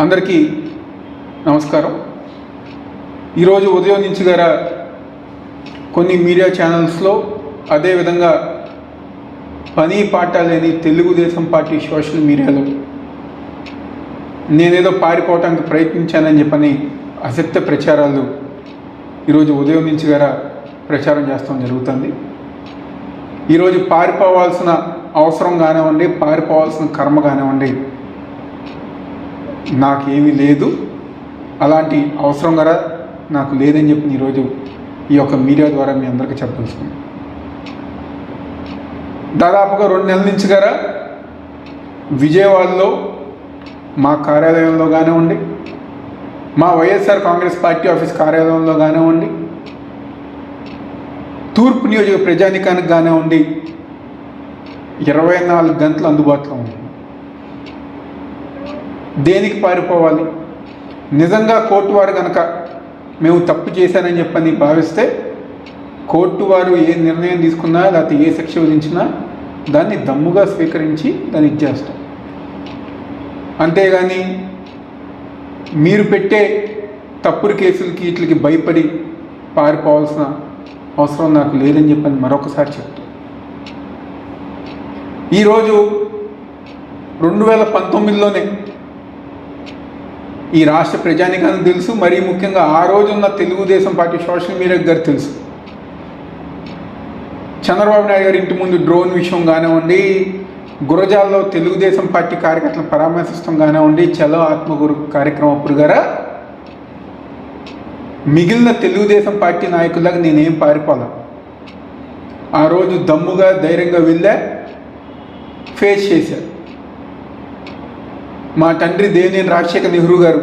అందరికీ నమస్కారం. ఈరోజు ఉదయం నుంచి కొన్ని మీడియా ఛానల్స్లో, అదేవిధంగా పని పాట లేని తెలుగుదేశం పార్టీ సోషల్ మీడియాలో నేనేదో పారిపోవటానికి ప్రయత్నించానని చెప్పని అసత్య ప్రచారాలు ఈరోజు ఉదయం నుంచి ప్రచారం చేస్తాం జరుగుతుంది. ఈరోజు పారిపోవాల్సిన అవసరం కానివ్వండి, పారిపోవాల్సిన కర్మ కానివ్వండి, నాకేమీ లేదు, అలాంటి అవసరం నాకు లేదని చెప్పి ఈరోజు ఈ యొక్క మీడియా ద్వారా మీ అందరికీ చెప్పదలుచుకున్నాను. దాదాపుగా 2 నెలల నుంచి విజయవాడలో మా కార్యాలయంలో కానివ్వండి, మా వైఎస్ఆర్ కాంగ్రెస్ పార్టీ ఆఫీస్ కార్యాలయంలో కానివ్వండి, తూర్పు నియోజక ప్రజానికానికి కానివ్వండి 24 గంటలు అందుబాటులో ఉంది. దేనికి పారిపోవాలి? నిజంగా కోర్టు వారు కనుక మేము తప్పు చేశానని చెప్పని భావిస్తే కోర్టు వారు ఏ నిర్ణయం తీసుకున్నా, లేకపోతే ఏ శిక్ష విధించినా దాన్ని దమ్ముగా స్వీకరించి దాన్ని ఇచ్చేస్తాం. అంతేగాని మీరు పెట్టే తప్పుడు కేసులకి వీటికి భయపడి పారిపోవాల్సిన అవసరం నాకు లేదని చెప్పని మరొకసారి చెప్తాం. ఈరోజు 2019లోనే ఈ రాష్ట్ర ప్రజానికానికి తెలుసు, మరీ ముఖ్యంగా ఆ రోజున్న తెలుగుదేశం పార్టీ సోషల్ మీడియా గారు తెలుసు. చంద్రబాబు నాయుడు గారి ఇంటి ముందు డ్రోన్ విషయం కానివ్వండి, గురజాల్లో తెలుగుదేశం పార్టీ కార్యకర్తలను పరామర్శిస్తాం కానివ్వండి, చలో ఆత్మగురు కార్యక్రమం అప్పుడు మిగిలిన తెలుగుదేశం పార్టీ నాయకులకు నేనేం పారిపోలా. ఆ రోజు దమ్ముగా ధైర్యంగా వెళ్ళా, ఫేస్ చేశారు. మా తండ్రి దేవినేని రాజశేఖర్ నెహ్రూ గారు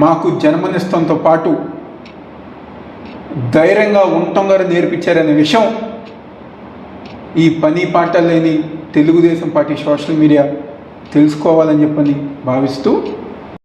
మాకు జన్మనిస్తంతో పాటు ధైర్యంగా ఉండటం నేర్పించారనే విషయం ఈ పని పాట లేని తెలుగుదేశం పార్టీ సోషల్ మీడియా తెలుసుకోవాలని చెప్పని భావిస్తూ